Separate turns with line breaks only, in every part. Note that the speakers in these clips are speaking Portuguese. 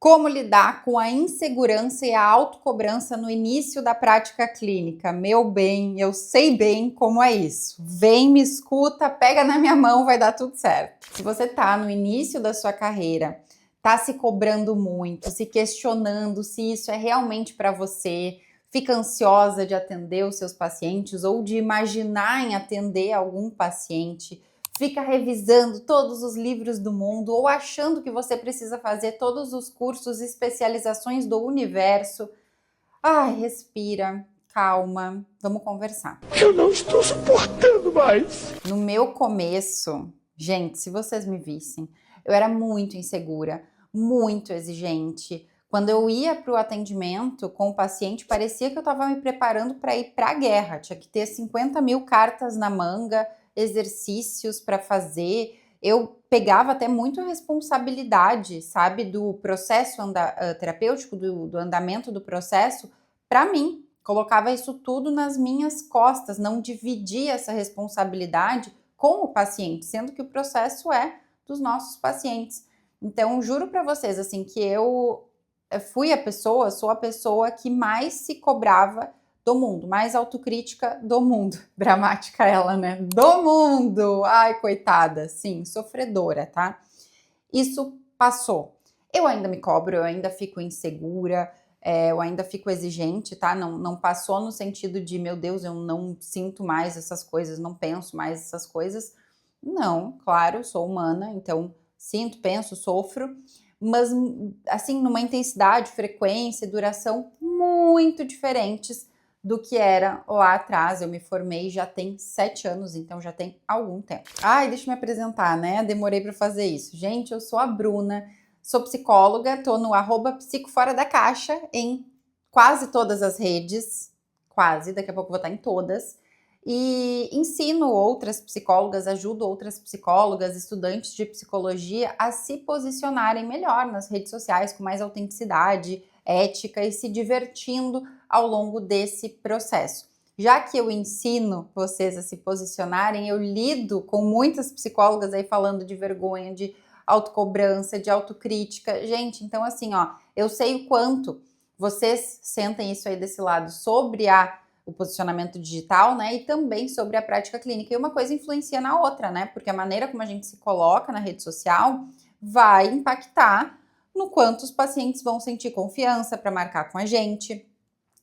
Como lidar com a insegurança e a autocobrança no início da prática clínica? Meu bem, eu sei bem como é isso. Vem, me escuta, pega na minha mão, vai dar tudo certo. Se você tá no início da sua carreira, tá se cobrando muito, se questionando se isso é realmente para você, fica ansiosa de atender os seus pacientes ou de imaginar em atender algum paciente, fica revisando todos os livros do mundo ou achando que você precisa fazer todos os cursos e especializações do universo. Ai, respira, calma, vamos conversar.
Eu não estou suportando mais.
No meu começo, gente, se vocês me vissem, eu era muito insegura, muito exigente. Quando eu ia para o atendimento com o paciente, parecia que eu estava me preparando para ir para a guerra. Tinha que ter 50 mil cartas na manga, exercícios para fazer. Eu pegava até muito responsabilidade, sabe, do processo terapêutico, do andamento do processo, para mim. Colocava isso tudo nas minhas costas, não dividia essa responsabilidade com o paciente, sendo que o processo é dos nossos pacientes. Então, juro para vocês, assim, que eu sou a pessoa que mais se cobrava do mundo, mais autocrítica do mundo. Dramática ela, né? Do mundo! Ai, coitada, sim, sofredora, tá? Isso passou. Eu ainda me cobro, eu ainda fico insegura, eu ainda fico exigente, tá? Não passou no sentido de, meu Deus, eu não sinto mais essas coisas, não penso mais essas coisas. Não, claro, sou humana, então sinto, penso, sofro, mas assim, numa intensidade, frequência e duração muito diferentes do que era lá atrás. Eu me formei já tem 7 anos, então já tem algum tempo. Ai, deixa eu me apresentar, né? Demorei para fazer isso. Gente, eu sou a Bruna, sou psicóloga, tô no @psicofora-da-caixa em quase todas as redes, quase, daqui a pouco eu vou estar em todas. E ensino outras psicólogas, ajudo outras psicólogas, estudantes de psicologia a se posicionarem melhor nas redes sociais, com mais autenticidade, ética e se divertindo ao longo desse processo. Já que eu ensino vocês a se posicionarem, eu lido com muitas psicólogas aí falando de vergonha, de autocobrança, de autocrítica. Gente, então assim, ó, eu sei o quanto vocês sentem isso aí desse lado sobre o posicionamento digital, né, e também sobre a prática clínica. E uma coisa influencia na outra, né, porque a maneira como a gente se coloca na rede social vai impactar no quanto os pacientes vão sentir confiança para marcar com a gente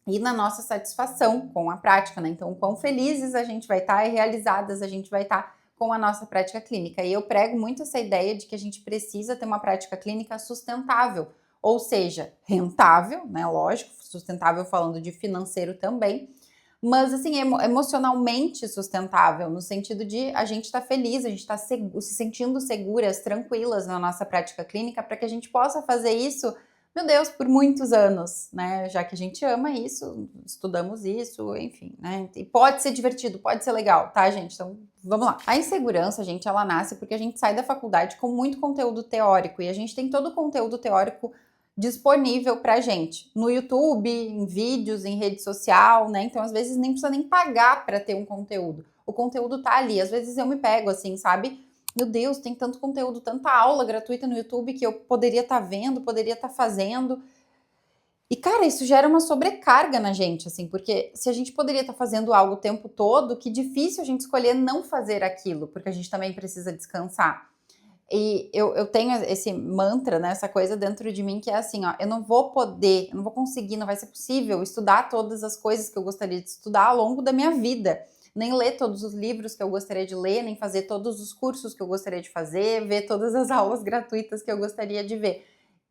e na nossa satisfação com a prática, né? Então, quão felizes a gente vai estar e realizadas a gente vai estar com a nossa prática clínica. E eu prego muito essa ideia de que a gente precisa ter uma prática clínica sustentável, ou seja, rentável, né? Lógico, sustentável falando de financeiro também, mas assim, emocionalmente sustentável, no sentido de a gente estar feliz, a gente estar se sentindo seguras, tranquilas na nossa prática clínica, para que a gente possa fazer isso, meu Deus, por muitos anos, né? Já que a gente ama isso, estudamos isso, enfim, né? E pode ser divertido, pode ser legal, tá, gente? Então, vamos lá. A insegurança, gente, ela nasce porque a gente sai da faculdade com muito conteúdo teórico e a gente tem todo o conteúdo teórico disponível pra gente no YouTube, em vídeos, em rede social, né? Então, às vezes, nem precisa nem pagar para ter um conteúdo. O conteúdo tá ali. Às vezes eu me pego assim, sabe? Meu Deus, tem tanto conteúdo, tanta aula gratuita no YouTube que eu poderia estar vendo, poderia estar fazendo. E, cara, isso gera uma sobrecarga na gente, assim, porque se a gente poderia estar fazendo algo o tempo todo, que difícil a gente escolher não fazer aquilo, porque a gente também precisa descansar. E eu tenho esse mantra, né, essa coisa dentro de mim que é assim, ó, eu não vou poder, eu não vou conseguir, não vai ser possível estudar todas as coisas que eu gostaria de estudar ao longo da minha vida, nem ler todos os livros que eu gostaria de ler, nem fazer todos os cursos que eu gostaria de fazer, ver todas as aulas gratuitas que eu gostaria de ver.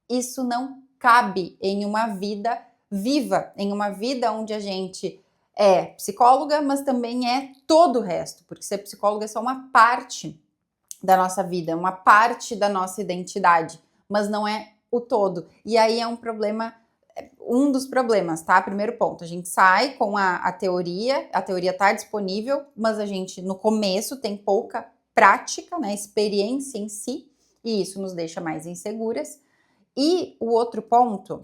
Isso não cabe em uma vida viva, em uma vida onde a gente é psicóloga, mas também é todo o resto, porque ser psicóloga é só uma parte da nossa vida, uma parte da nossa identidade, mas não é o todo. E aí é um problema, um dos problemas, tá? Primeiro ponto, a gente sai com a teoria tá disponível, mas a gente no começo tem pouca prática, né, experiência em si, e isso nos deixa mais inseguras. E o outro ponto,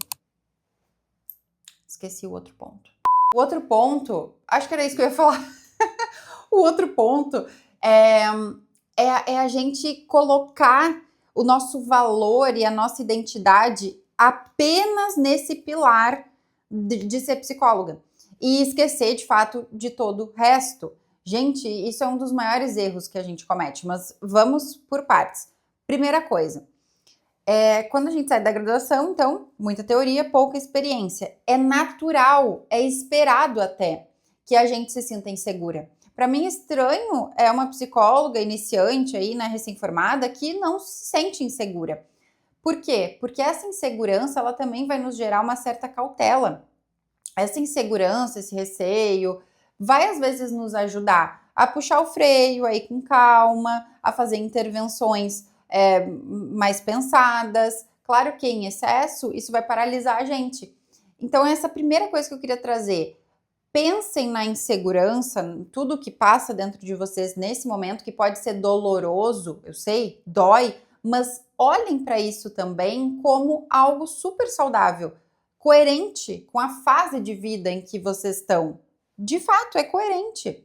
esqueci o outro ponto. O outro ponto, acho que era isso que eu ia falar. O outro ponto é a gente colocar o nosso valor e a nossa identidade apenas nesse pilar de ser psicóloga e esquecer, de fato, de todo o resto. Gente, isso é um dos maiores erros que a gente comete, mas vamos por partes. Primeira coisa, quando a gente sai da graduação, então, muita teoria, pouca experiência. É natural, é esperado até que a gente se sinta insegura. Para mim, estranho é uma psicóloga iniciante aí, né, recém-formada, que não se sente insegura. Por quê? Porque essa insegurança, ela também vai nos gerar uma certa cautela. Essa insegurança, esse receio, vai às vezes nos ajudar a puxar o freio aí com calma, a fazer intervenções mais pensadas. Claro que em excesso, isso vai paralisar a gente. Então, essa primeira coisa que eu queria trazer, pensem na insegurança, tudo que passa dentro de vocês nesse momento, que pode ser doloroso, eu sei, dói, mas olhem para isso também como algo super saudável, coerente com a fase de vida em que vocês estão. De fato, é coerente.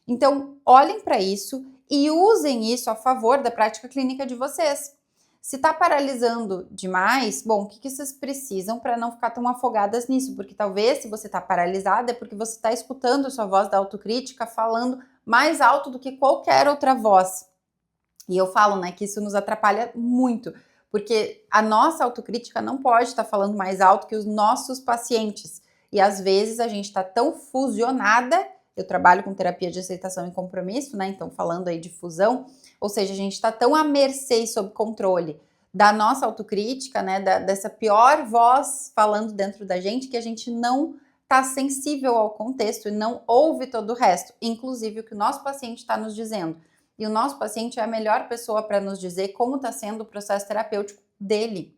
Então, olhem para isso e usem isso a favor da prática clínica de vocês. Se está paralisando demais, bom, o que vocês precisam para não ficar tão afogadas nisso? Porque talvez, se você está paralisada, é porque você está escutando a sua voz da autocrítica falando mais alto do que qualquer outra voz. E eu falo, né, que isso nos atrapalha muito, porque a nossa autocrítica não pode estar falando mais alto que os nossos pacientes. E às vezes a gente está tão fusionada, eu trabalho com terapia de aceitação e compromisso, né, então falando aí de fusão, ou seja, a gente está tão à mercê e sob controle da nossa autocrítica, né, dessa pior voz falando dentro da gente, que a gente não está sensível ao contexto e não ouve todo o resto, inclusive o que o nosso paciente está nos dizendo. E o nosso paciente é a melhor pessoa para nos dizer como está sendo o processo terapêutico dele,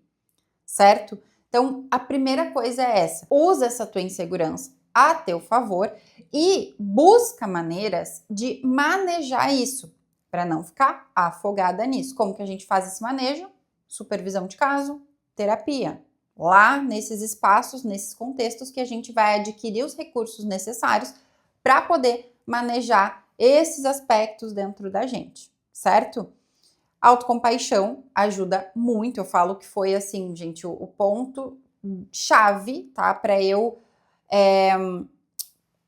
certo? Então, a primeira coisa é essa. Usa essa tua insegurança a teu favor e busca maneiras de manejar isso, para não ficar afogada nisso. Como que a gente faz esse manejo? Supervisão de caso, terapia. Lá nesses espaços, nesses contextos que a gente vai adquirir os recursos necessários para poder manejar esses aspectos dentro da gente, certo? Autocompaixão ajuda muito, eu falo que foi assim, gente, o ponto chave, tá? Para eu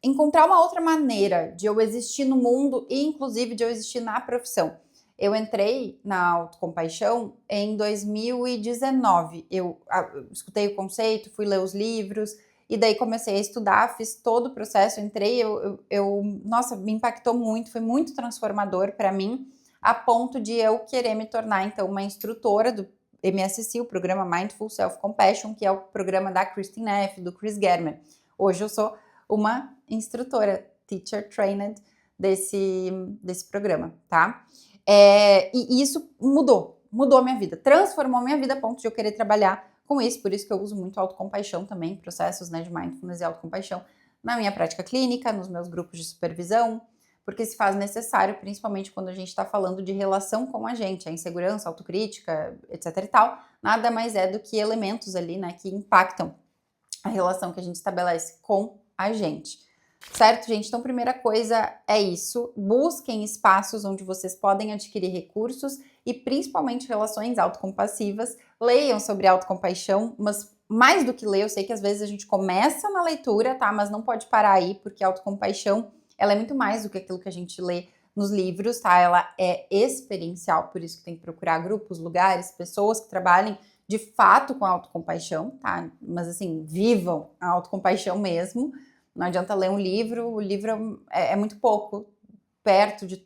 encontrar uma outra maneira de eu existir no mundo e inclusive de eu existir na profissão. Eu entrei na autocompaixão em 2019, eu escutei o conceito, fui ler os livros, e daí comecei a estudar, fiz todo o processo, entrei, nossa, me impactou muito, foi muito transformador para mim, a ponto de eu querer me tornar, então, uma instrutora do MSC, o programa Mindful Self-Compassion, que é o programa da Kristin Neff, do Chris Germer. Hoje eu sou uma instrutora, teacher trained desse programa, tá? E isso mudou a minha vida, transformou a minha vida a ponto de eu querer trabalhar com isso, por isso que eu uso muito autocompaixão também, processos, né, de mindfulness e autocompaixão na minha prática clínica, nos meus grupos de supervisão, porque se faz necessário, principalmente quando a gente está falando de relação com a gente, a insegurança, a autocrítica, etc e tal, nada mais é do que elementos ali, né, que impactam a relação que a gente estabelece com a gente. Certo, gente? Então, primeira coisa é isso. Busquem espaços onde vocês podem adquirir recursos e principalmente relações autocompassivas. Leiam sobre autocompaixão, mas mais do que ler, eu sei que às vezes a gente começa na leitura, tá? Mas não pode parar aí, porque a autocompaixão, ela é muito mais do que aquilo que a gente lê nos livros, tá? Ela é experiencial, por isso que tem que procurar grupos, lugares, pessoas que trabalhem de fato com a autocompaixão, tá? Mas assim, vivam a autocompaixão mesmo. Não adianta ler um livro, o livro é muito pouco perto de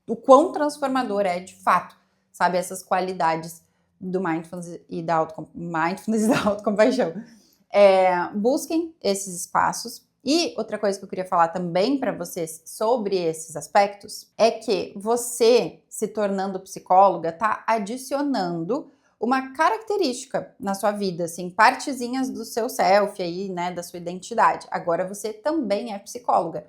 o quão transformador é de fato, sabe? Essas qualidades do mindfulness e da autocompaixão. Busquem esses espaços. E outra coisa que eu queria falar também para vocês sobre esses aspectos é que você, se tornando psicóloga, está adicionando uma característica na sua vida, assim, partezinhas do seu self aí, né, da sua identidade. Agora você também é psicóloga.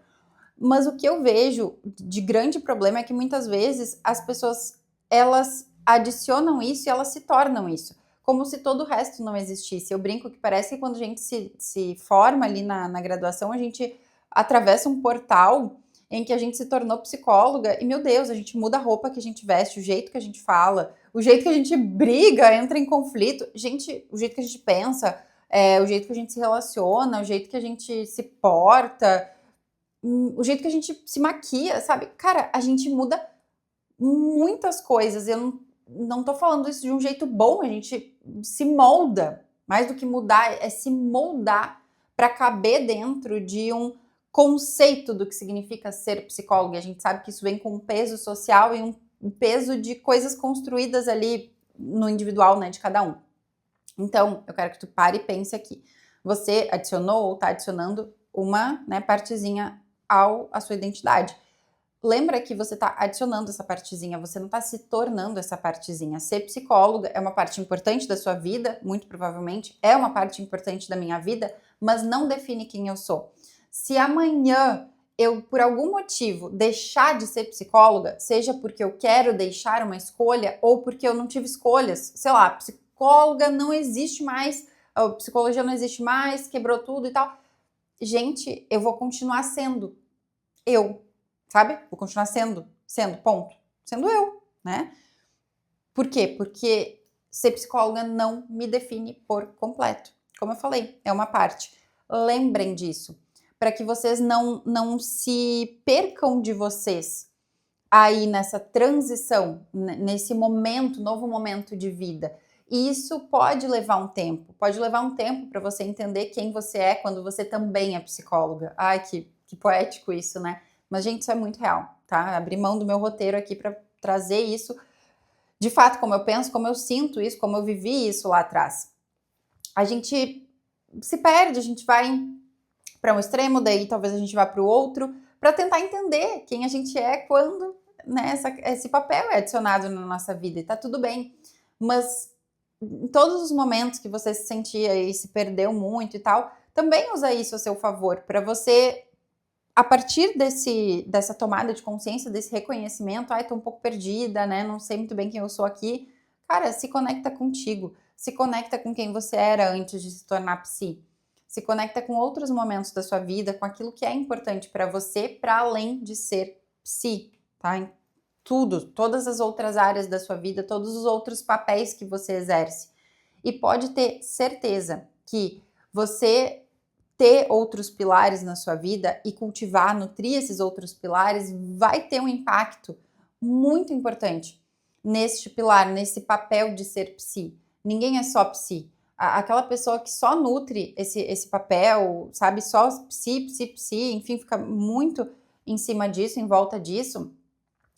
Mas o que eu vejo de grande problema é que muitas vezes as pessoas, elas adicionam isso e elas se tornam isso, como se todo o resto não existisse. Eu brinco que parece que quando a gente se forma ali na graduação, a gente atravessa um portal em que a gente se tornou psicóloga e, meu Deus, a gente muda a roupa que a gente veste, o jeito que a gente fala, o jeito que a gente briga, entra em conflito. Gente, o jeito que a gente pensa, o jeito que a gente se relaciona, o jeito que a gente se porta, o jeito que a gente se maquia, sabe? Cara, a gente muda muitas coisas. Eu não tô falando isso de um jeito bom, a gente se molda. Mais do que mudar, é se moldar para caber dentro de um conceito do que significa ser psicólogo. E a gente sabe que isso vem com um peso social e um peso de coisas construídas ali no individual, né, de cada um. Então, eu quero que tu pare e pense aqui. Você adicionou ou está adicionando uma, né, partezinha à sua identidade. Lembra que você está adicionando essa partezinha, você não está se tornando essa partezinha. Ser psicóloga é uma parte importante da sua vida, muito provavelmente, é uma parte importante da minha vida, mas não define quem eu sou. Se amanhã eu, por algum motivo, deixar de ser psicóloga, seja porque eu quero deixar uma escolha ou porque eu não tive escolhas, sei lá, psicóloga não existe mais, a psicologia não existe mais, quebrou tudo e tal. Gente, eu vou continuar sendo eu. Sabe? Vou continuar sendo, ponto. Sendo eu, né? Por quê? Porque ser psicóloga não me define por completo. Como eu falei, é uma parte. Lembrem disso, para que vocês não se percam de vocês aí nessa transição, nesse momento, novo momento de vida. E isso pode levar um tempo para você entender quem você é quando você também é psicóloga. Ai, que poético isso, né? Mas, gente, isso é muito real, tá? Abri mão do meu roteiro aqui para trazer isso, de fato, como eu penso, como eu sinto isso, como eu vivi isso lá atrás. A gente se perde, a gente vai para um extremo, daí talvez a gente vá para o outro, para tentar entender quem a gente é quando, né, esse papel é adicionado na nossa vida, e tá tudo bem. Mas em todos os momentos que você se sentia e se perdeu muito e tal, também usa isso a seu favor, para você, a partir dessa tomada de consciência, desse reconhecimento, tô um pouco perdida, né, não sei muito bem quem eu sou aqui, cara, se conecta contigo, se conecta com quem você era antes de se tornar psi, se conecta com outros momentos da sua vida, com aquilo que é importante para você, para além de ser psi, tá? Em tudo, todas as outras áreas da sua vida, todos os outros papéis que você exerce. E pode ter certeza que você ter outros pilares na sua vida e cultivar, nutrir esses outros pilares, vai ter um impacto muito importante neste pilar, nesse papel de ser psi. Ninguém é só psi. Aquela pessoa que só nutre esse papel, sabe, só psi, enfim, fica muito em cima disso, em volta disso,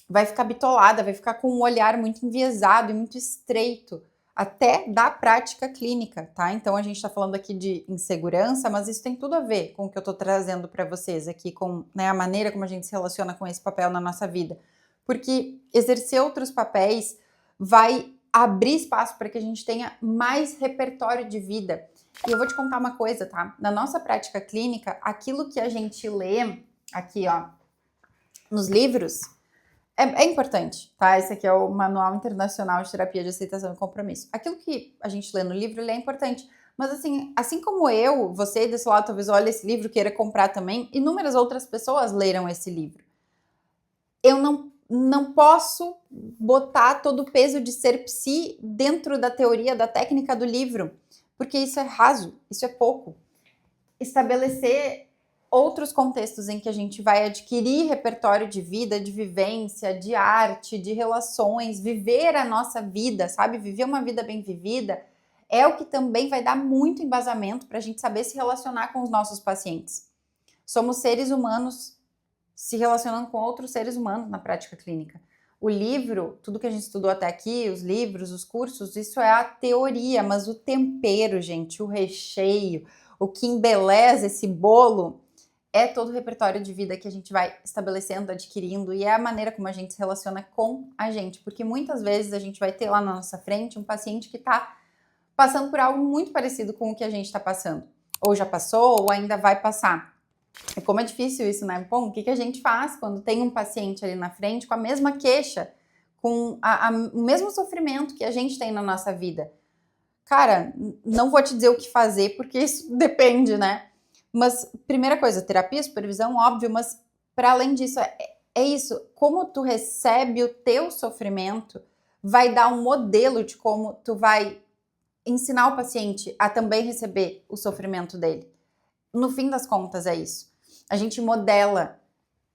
vai ficar bitolada, vai ficar com um olhar muito enviesado e muito estreito, até da prática clínica, tá? Então a gente tá falando aqui de insegurança, mas isso tem tudo a ver com o que eu tô trazendo para vocês aqui, com, né, a maneira como a gente se relaciona com esse papel na nossa vida. Porque exercer outros papéis vai abrir espaço para que a gente tenha mais repertório de vida. E eu vou te contar uma coisa, tá? Na nossa prática clínica, aquilo que a gente lê aqui, ó, nos livros, é importante, tá? Esse aqui é o Manual Internacional de Terapia de Aceitação e Compromisso. Aquilo que a gente lê no livro, ele é importante. Mas assim como eu, você desse lado talvez olhe esse livro, queira comprar também, inúmeras outras pessoas leram esse livro. Eu não posso botar todo o peso de ser psi dentro da teoria, da técnica do livro, porque isso é raso, isso é pouco. Estabelecer outros contextos em que a gente vai adquirir repertório de vida, de vivência, de arte, de relações, viver a nossa vida, sabe? Viver uma vida bem vivida é o que também vai dar muito embasamento para a gente saber se relacionar com os nossos pacientes. Somos seres humanos se relacionando com outros seres humanos na prática clínica. O livro, tudo que a gente estudou até aqui, os livros, os cursos, isso é a teoria, mas o tempero, gente, o recheio, o que embeleza esse bolo é todo o repertório de vida que a gente vai estabelecendo, adquirindo, e é a maneira como a gente se relaciona com a gente, porque muitas vezes a gente vai ter lá na nossa frente um paciente que está passando por algo muito parecido com o que a gente está passando, ou já passou, ou ainda vai passar. E como é difícil isso, né? Bom, o que a gente faz quando tem um paciente ali na frente com a mesma queixa, com o mesmo sofrimento que a gente tem na nossa vida? Cara, não vou te dizer o que fazer, porque isso depende, né? Mas, primeira coisa, terapia, supervisão, óbvio, mas para além disso, é isso, como tu recebe o teu sofrimento, vai dar um modelo de como tu vai ensinar o paciente a também receber o sofrimento dele. No fim das contas, é isso. A gente modela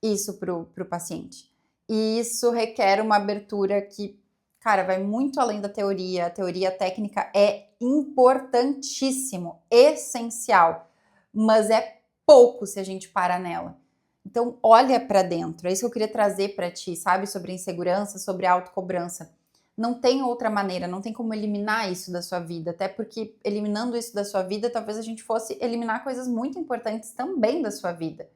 isso pro paciente. E isso requer uma abertura que, cara, vai muito além da teoria. A teoria técnica é importantíssimo, essencial, mas é pouco se a gente para nela. Então, olha para dentro. É isso que eu queria trazer para ti, sabe? Sobre insegurança, sobre autocobrança. Não tem outra maneira, não tem como eliminar isso da sua vida, até porque eliminando isso da sua vida, talvez a gente fosse eliminar coisas muito importantes também da sua vida.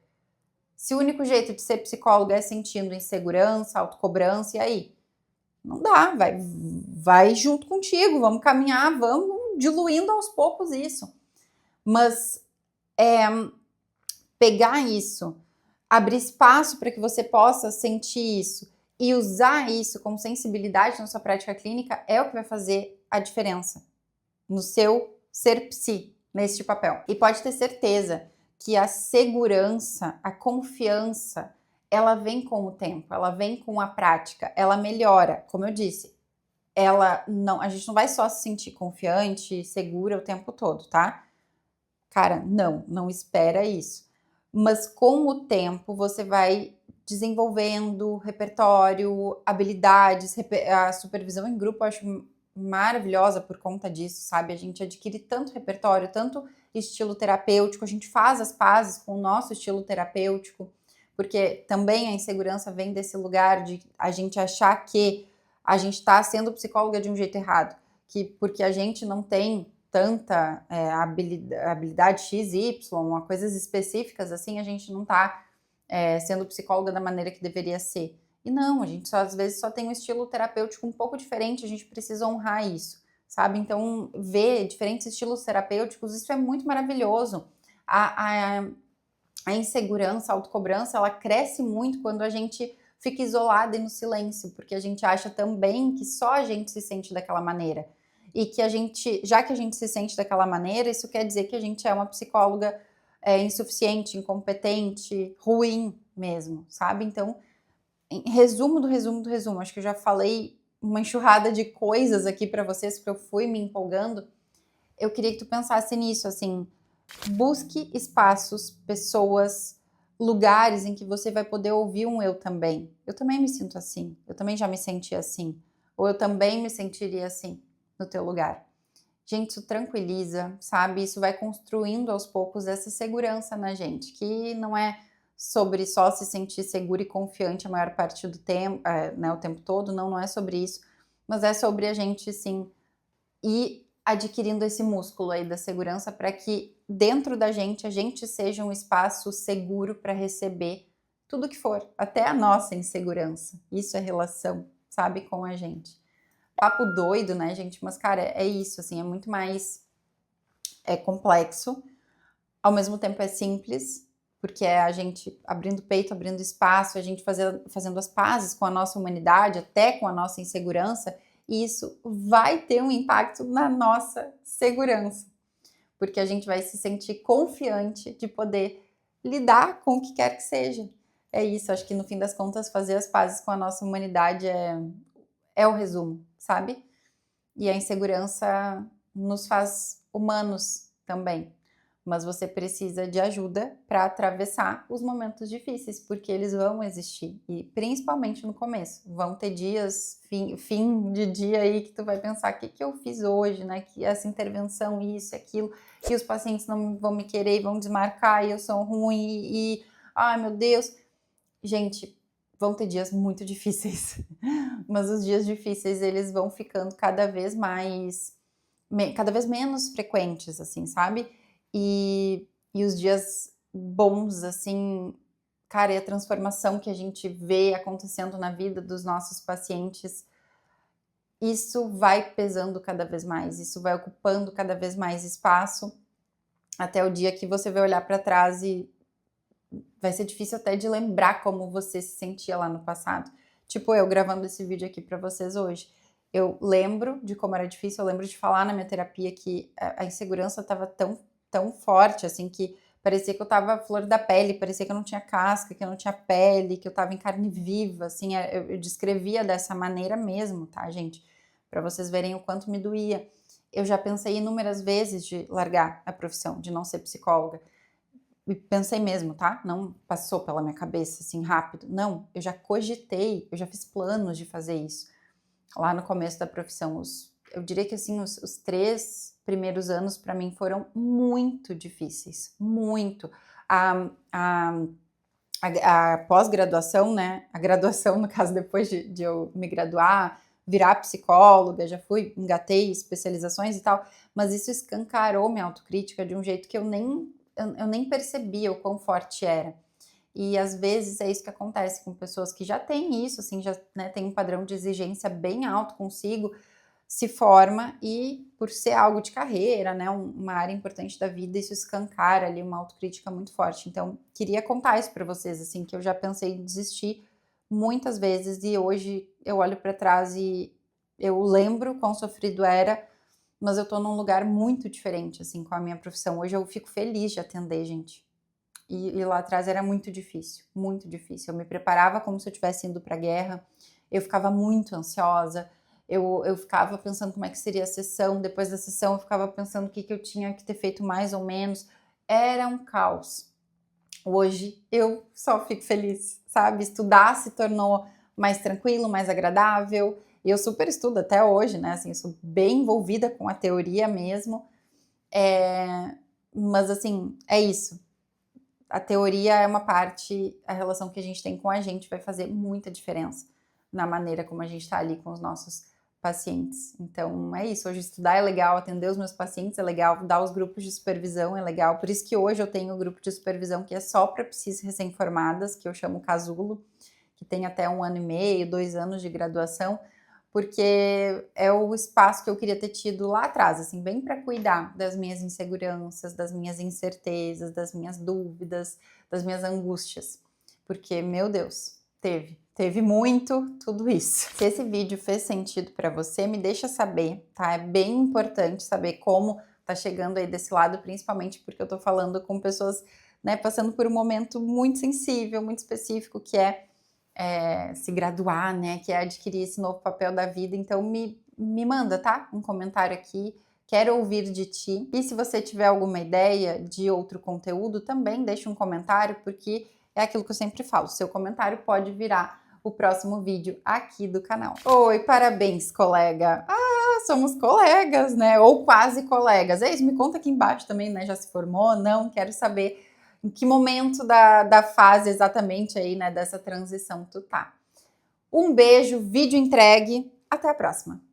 Se o único jeito de ser psicóloga é sentindo insegurança, autocobrança, e aí? Não dá, vai junto contigo, vamos caminhar, vamos diluindo aos poucos isso. Mas pegar isso, abrir espaço para que você possa sentir isso e usar isso com sensibilidade na sua prática clínica é o que vai fazer a diferença no seu ser psi, neste papel. E pode ter certeza que a segurança, a confiança, ela vem com o tempo, ela vem com a prática, ela melhora, como eu disse. A gente não vai só se sentir confiante, segura o tempo todo, tá? Cara, não espera isso. Mas com o tempo você vai desenvolvendo repertório, habilidades, a supervisão em grupo eu acho maravilhosa por conta disso, sabe? A gente adquire tanto repertório, tanto estilo terapêutico, a gente faz as pazes com o nosso estilo terapêutico, porque também a insegurança vem desse lugar de a gente achar que a gente está sendo psicóloga de um jeito errado, que porque a gente não tem tanta habilidade XY, coisas específicas assim, a gente não está sendo psicóloga da maneira que deveria ser. E não, a gente às vezes só tem um estilo terapêutico um pouco diferente, a gente precisa honrar isso, sabe? Então, ver diferentes estilos terapêuticos, isso é muito maravilhoso. A insegurança, a autocobrança, ela cresce muito quando a gente fica isolada e no silêncio, porque a gente acha também que só a gente se sente daquela maneira. E que já que a gente se sente daquela maneira, isso quer dizer que a gente é uma psicóloga insuficiente, incompetente, ruim mesmo, sabe? Então, em resumo do resumo do resumo, acho que eu já falei uma enxurrada de coisas aqui para vocês, porque eu fui me empolgando. Eu queria que tu pensasse nisso, assim, busque espaços, pessoas, lugares em que você vai poder ouvir um eu também. Eu também me sinto assim, eu também já me senti assim, ou eu também me sentiria assim no teu lugar. Gente, isso tranquiliza, sabe? Isso vai construindo aos poucos essa segurança na gente, que não é sobre só se sentir seguro e confiante a maior parte do tempo, né, o tempo todo, não é sobre isso, mas é sobre a gente, sim, ir adquirindo esse músculo aí da segurança para que dentro da gente a gente seja um espaço seguro para receber tudo que for, até a nossa insegurança. Isso é relação, sabe, com a gente. Papo doido, né, gente? Mas, cara, é isso, assim, é muito mais complexo, ao mesmo tempo é simples, porque é a gente abrindo peito, abrindo espaço, a gente fazendo as pazes com a nossa humanidade, até com a nossa insegurança, e isso vai ter um impacto na nossa segurança, porque a gente vai se sentir confiante de poder lidar com o que quer que seja. É isso, acho que no fim das contas, fazer as pazes com a nossa humanidade é o resumo, sabe? E a insegurança nos faz humanos também. Mas você precisa de ajuda para atravessar os momentos difíceis, porque eles vão existir. E principalmente no começo. Vão ter dias, fim de dia aí, que tu vai pensar, o que eu fiz hoje, né? Que essa intervenção, isso, aquilo, que os pacientes não vão me querer, vão desmarcar, e eu sou ruim, ai meu Deus. Gente, vão ter dias muito difíceis. Mas os dias difíceis, eles vão ficando cada vez menos frequentes, assim, sabe? E os dias bons, assim, cara, e a transformação que a gente vê acontecendo na vida dos nossos pacientes, isso vai pesando cada vez mais, isso vai ocupando cada vez mais espaço, até o dia que você vai olhar para trás e vai ser difícil até de lembrar como você se sentia lá no passado. Tipo eu gravando esse vídeo aqui para vocês hoje. Eu lembro de como era difícil, eu lembro de falar na minha terapia que a insegurança estava tão forte, assim, que parecia que eu tava flor da pele, parecia que eu não tinha casca, que eu não tinha pele, que eu tava em carne viva, assim, eu descrevia dessa maneira mesmo, tá, gente? Pra vocês verem o quanto me doía. Eu já pensei inúmeras vezes de largar a profissão, de não ser psicóloga. E pensei mesmo, tá? Não passou pela minha cabeça assim rápido. Não, eu já cogitei, eu já fiz planos de fazer isso. Lá no começo da profissão, eu diria que assim, os 3 primeiros anos para mim foram muito difíceis, muito. A, a, a pós-graduação, né? A graduação, no caso, depois de eu me graduar, virar psicóloga, já engatei especializações e tal, mas isso escancarou minha autocrítica de um jeito que eu nem percebia o quão forte era. E às vezes é isso que acontece com pessoas que já têm isso, assim, já, né, tem um padrão de exigência bem alto consigo, se forma e por ser algo de carreira, né, uma área importante da vida, isso escancara ali uma autocrítica muito forte. Então, queria contar isso para vocês, assim, que eu já pensei em desistir muitas vezes e hoje eu olho para trás e eu lembro quão sofrido era, mas eu tô num lugar muito diferente, assim, com a minha profissão. Hoje eu fico feliz de atender, gente. E lá atrás era muito difícil, muito difícil. Eu me preparava como se eu estivesse indo para a guerra, eu ficava muito ansiosa, eu ficava pensando como é que seria a sessão, depois da sessão eu ficava pensando o que eu tinha que ter feito mais ou menos. Era um caos. Hoje eu só fico feliz, sabe? Estudar se tornou mais tranquilo, mais agradável. E eu super estudo até hoje, né? Assim, eu sou bem envolvida com a teoria mesmo. Mas assim, é isso. A teoria é uma parte, a relação que a gente tem com a gente vai fazer muita diferença na maneira como a gente está ali com os nossos pacientes. Então é isso, hoje estudar é legal, atender os meus pacientes é legal, dar os grupos de supervisão é legal, por isso que hoje eu tenho o grupo de supervisão que é só para psis recém-formadas, que eu chamo casulo, que tem até 1 ano e meio, 2 anos de graduação, porque é o espaço que eu queria ter tido lá atrás, assim, bem para cuidar das minhas inseguranças, das minhas incertezas, das minhas dúvidas, das minhas angústias. Porque, meu Deus, teve muito tudo isso. Se esse vídeo fez sentido para você, me deixa saber, tá? É bem importante saber como tá chegando aí desse lado, principalmente porque eu tô falando com pessoas, né, passando por um momento muito sensível, muito específico, que é se graduar, né, que é adquirir esse novo papel da vida. Então me manda, tá? Um comentário aqui, quero ouvir de ti. E se você tiver alguma ideia de outro conteúdo, também deixa um comentário, porque é aquilo que eu sempre falo, seu comentário pode virar o próximo vídeo aqui do canal. Oi, parabéns, colega! Ah, somos colegas, né? Ou quase colegas. É isso, me conta aqui embaixo também, né? Já se formou? Não, quero saber em que momento da fase exatamente aí, né, dessa transição tu tá. Um beijo, vídeo entregue, até a próxima!